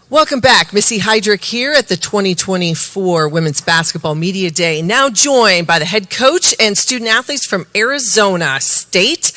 Welcome back. Missy Heidrich here at the 2024 Women's Basketball Media Day, now joined by the head coach and student athletes from Arizona State.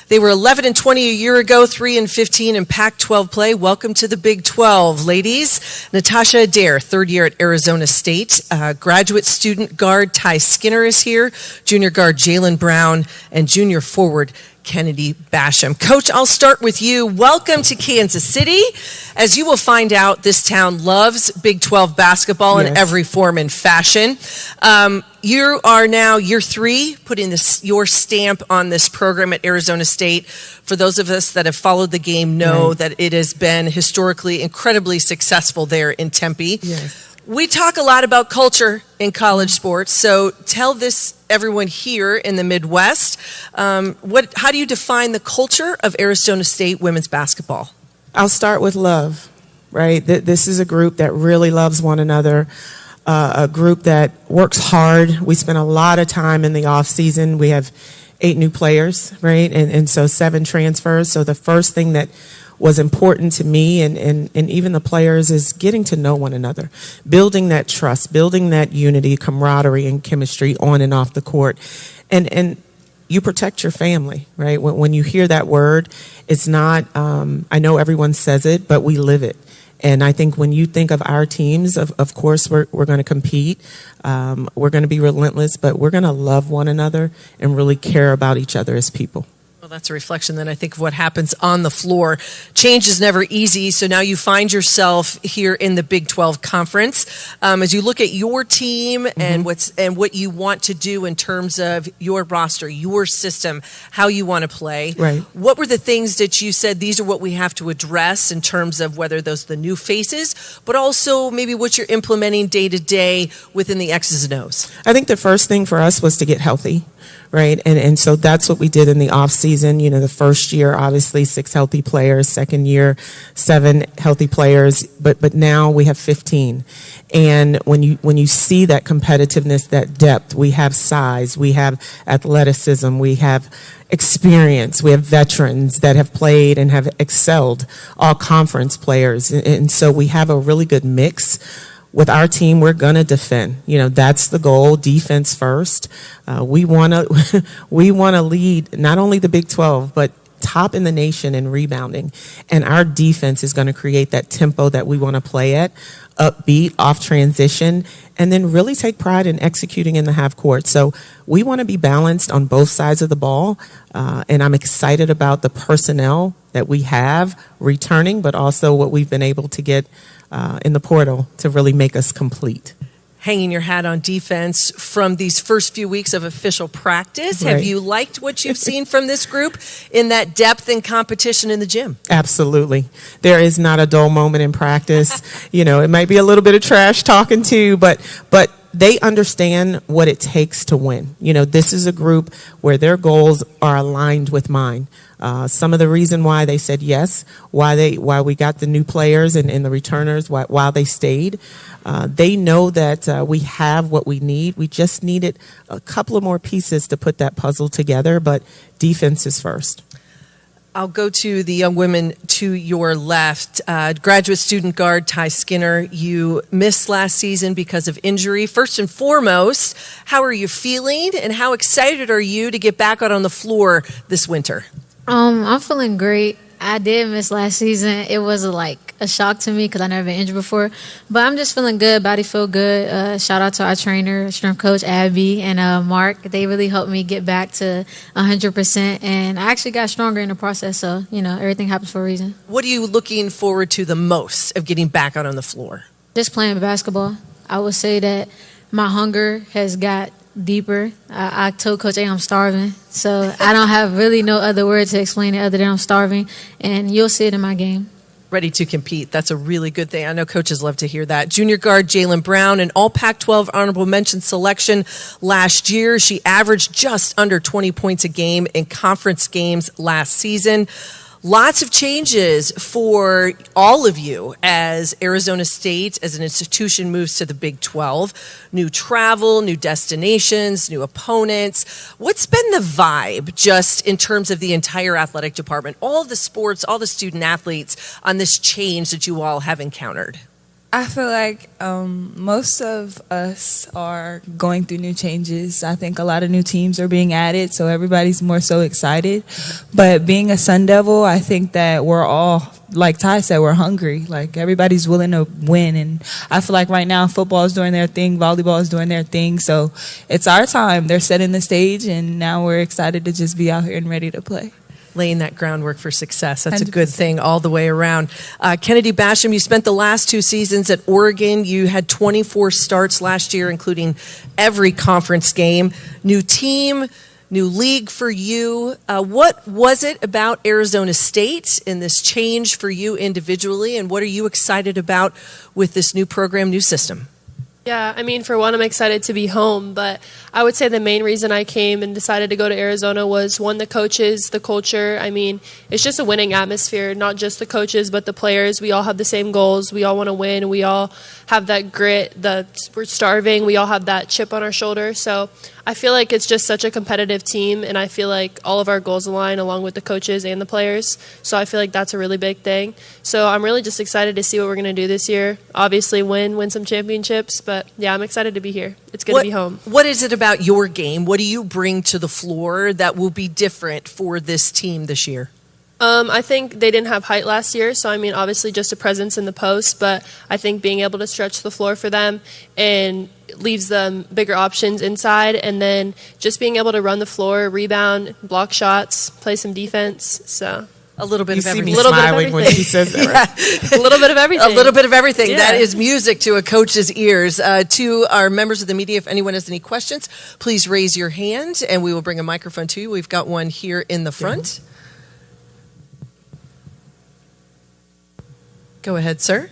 They were 11-20 a year ago, 3-15 in Pac-12 play. Welcome to the Big 12, ladies. Natasha Adair, third year at Arizona State. Graduate student guard Ty Skinner is here. Junior guard Jaylen Brown and junior forward Kennedy Basham. Coach, I'll start with you. Welcome to Kansas City. As you will find out, this town loves Big 12 basketball in every form and fashion. You are now year 3, putting your stamp on this program at Arizona State. For those of us that have followed the game know that it has been historically incredibly successful there in Tempe. Yes. We talk a lot about culture in college sports, so tell everyone here in the Midwest, how do you define the culture of Arizona State women's basketball? I'll start with love, right? This is a group that really loves one another, a group that works hard. We spend a lot of time in the off season. We have 8 new players, right? And so 7 transfers. So the first thing that was important to me and even the players is getting to know one another, building that trust, building that unity, camaraderie, and chemistry on and off the court. And you protect your family, right? When you hear that word, it's not, I know everyone says it, but we live it. And I think when you think of our teams, of course, we're going to compete. We're going to be relentless, but we're going to love one another and really care about each other as people. Well, that's a reflection then, I think, of what happens on the floor. Change is never easy, so now you find yourself here in the Big 12 Conference. As you look at your team and what you want to do in terms of your roster, your system, how you want to play, what were the things that you said, these are what we have to address in terms of whether those are the new faces, but also maybe what you're implementing day to day within the X's and O's? I think the first thing for us was to get healthy. Right. And so that's what we did in the off season. You know, the first year, obviously 6 healthy players, second year, 7 healthy players, but now we have 15. And when you see that competitiveness, that depth, we have size, we have athleticism, we have experience, we have veterans that have played and have excelled, all conference players. And so we have a really good mix. With our team, we're going to defend. You know, that's the goal, defense first. We want to lead not only the Big 12, but top in the nation in rebounding. And our defense is going to create that tempo that we want to play at, upbeat, off transition, and then really take pride in executing in the half court. So we want to be balanced on both sides of the ball. And I'm excited about the personnel that we have returning, but also what we've been able to get in the portal to really make us complete. Hanging your hat on defense from these first few weeks of official practice. Have you liked what you've seen from this group in that depth and competition in the gym? Absolutely. There is not a dull moment in practice. You know, it might be a little bit of trash talking too, but they understand what it takes to win. You know, this is a group where their goals are aligned with mine. Some of the reason why they said yes, why we got the new players and the returners, why they stayed. They know that we have what we need. We just needed a couple of more pieces to put that puzzle together, but defense is first. I'll go to the young women to your left. Graduate student guard Ty Skinner, you missed last season because of injury. First and foremost, how are you feeling and how excited are you to get back out on the floor this winter? I'm feeling great. I did miss last season. It was like a shock to me because I never been injured before. But I'm just feeling good. Body feel good. Shout out to our trainer, strength coach Abby and Mark. They really helped me get back to 100%. And I actually got stronger in the process. So, you know, everything happens for a reason. What are you looking forward to the most of getting back out on the floor? Just playing basketball. I would say that my hunger has got deeper. I told Coach A I'm starving, so I don't have really no other word to explain it other than I'm starving, and you'll see it in my game. Ready to compete. That's a really good thing. I know coaches love to hear that. Junior guard Jaylen Brown, an all Pac-12 honorable mention selection last year. She averaged just under 20 points a game in conference games last season. Lots of changes for all of you as Arizona State, as an institution, moves to the Big 12. New travel, new destinations, new opponents. What's been the vibe just in terms of the entire athletic department, all the sports, all the student athletes on this change that you all have encountered? I feel like most of us are going through new changes. I think a lot of new teams are being added, so everybody's more so excited. But being a Sun Devil, I think that we're all, like Ty said, we're hungry. Like, everybody's willing to win. And I feel like right now football is doing their thing, volleyball is doing their thing. So it's our time. They're setting the stage, and now we're excited to just be out here and ready to play. Laying that groundwork for success. That's 100%. a good thing all the way around. Kennedy Basham, you spent the last 2 seasons at Oregon. You had 24 starts last year, including every conference game. New team, new league for you. What was it about Arizona State in this change for you individually, and what are you excited about with this new program, new system? Yeah, I mean, for one, I'm excited to be home, but I would say the main reason I came and decided to go to Arizona was, one, the coaches, the culture. I mean, it's just a winning atmosphere, not just the coaches, but the players. We all have the same goals. We all want to win. We all have that grit, we're starving. We all have that chip on our shoulder. So I feel like it's just such a competitive team, and I feel like all of our goals align along with the coaches and the players. So I feel like that's a really big thing. So I'm really just excited to see what we're going to do this year. Obviously win some championships, but yeah, I'm excited to be here. It's good to be home. What is it about your game? What do you bring to the floor that will be different for this team this year? I think they didn't have height last year, so I mean, obviously just a presence in the post, but I think being able to stretch the floor for them and leaves them bigger options inside, and then just being able to run the floor, rebound, block shots, play some defense. So a little bit You of see everything. me Little bit of smiling when everything. she says that, right? a little bit of everything. A little bit of everything. Yeah. That is music to a coach's ears. To our members of the media, if anyone has any questions, please raise your hand and we will bring a microphone to you. We've got one here in the front. Go ahead, sir.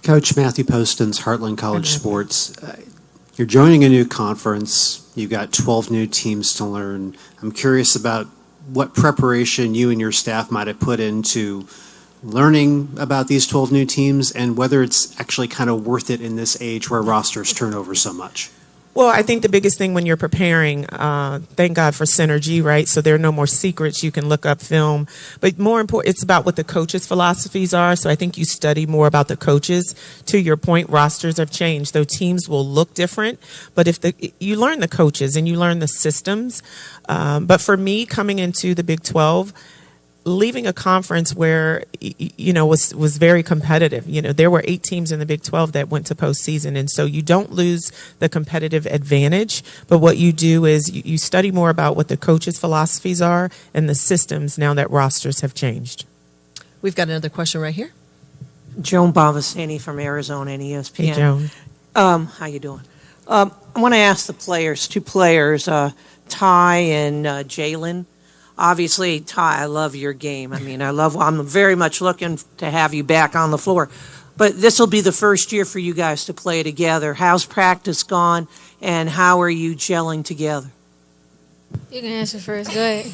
Coach Matthew Postons, Heartland College Sports. You're joining a new conference. You've got 12 new teams to learn. I'm curious about what preparation you and your staff might have put into learning about these 12 new teams and whether it's actually kind of worth it in this age where rosters turn over so much. Well, I think the biggest thing when you're preparing, thank God for synergy, right? So there are no more secrets. You can look up film. But more important, it's about what the coaches' philosophies are. So I think you study more about the coaches. To your point, rosters have changed. Though teams will look different. But you learn the coaches and you learn the systems. But for me, coming into the Big 12, leaving a conference where was very competitive. There were 8 teams in the Big 12 that went to postseason, and so you don't lose the competitive advantage. But what you do is you study more about what the coaches' philosophies are and the systems now that rosters have changed. We've got another question right here. Joan Bavasani from Arizona and ESPN. Hey, Joan. How you doing? I want to ask the players, 2 players, Ty and Jalen. Obviously, Ty, I love your game. I mean, I'm very much looking to have you back on the floor. But this will be the first year for you guys to play together. How's practice gone, and how are you gelling together? You can answer first. Go ahead.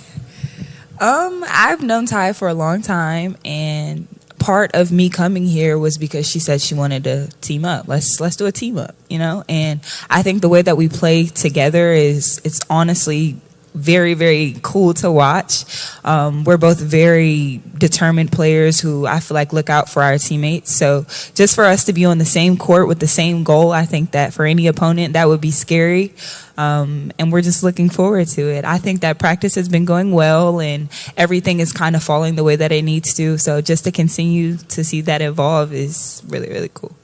I've known Ty for a long time, and part of me coming here was because she said she wanted to team up. Let's do a team up, And I think the way that we play together it's honestly very, very cool to watch. We're both very determined players who I feel like look out for our teammates. So just for us to be on the same court with the same goal, I think that for any opponent, that would be scary. And we're just looking forward to it. I think that practice has been going well and everything is kind of falling the way that it needs to. So just to continue to see that evolve is really, really cool.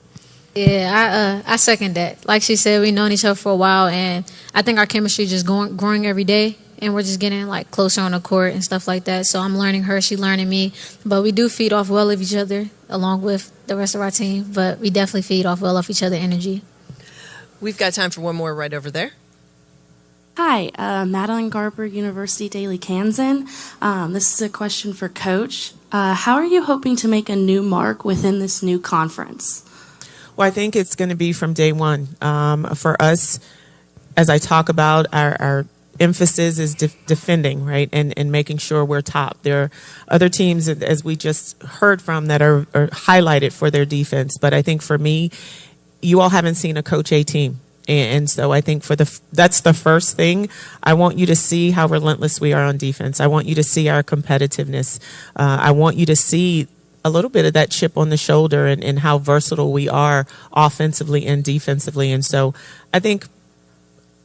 Yeah, I second that. Like she said, we've known each other for a while, and I think our chemistry is just growing every day, and we're just getting like closer on the court and stuff like that. So I'm learning her, she's learning me, but we do feed off well of each other along with the rest of our team. But we definitely feed off well of each other energy. We've got time for one more right over there. Hi, Madeline Garber, University Daily Kansan. This is a question for Coach. How are you hoping to make a new mark within this new conference? Well, I think it's going to be from day one. For us, as I talk about our emphasis is defending, right, and making sure we're top. There are other teams, as we just heard from, that are highlighted for their defense. But I think for me, you all haven't seen a Coach A team. And so I think that's the first thing. I want you to see how relentless we are on defense. I want you to see our competitiveness. I want you to see a little bit of that chip on the shoulder and how versatile we are offensively and defensively. And so I think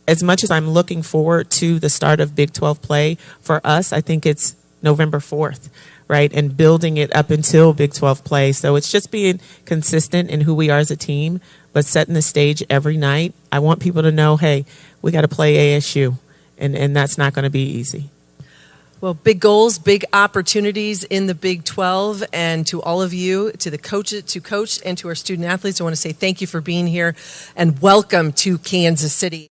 as much as I'm looking forward to the start of Big 12 play, for us, I think it's November 4th, right? And building it up until Big 12 play. So it's just being consistent in who we are as a team, but setting the stage every night. I want people to know, hey, we got to play ASU, and that's not going to be easy. Well, big goals, big opportunities in the Big 12, and to all of you, to the coach, and to our student athletes, I want to say thank you for being here, and welcome to Kansas City.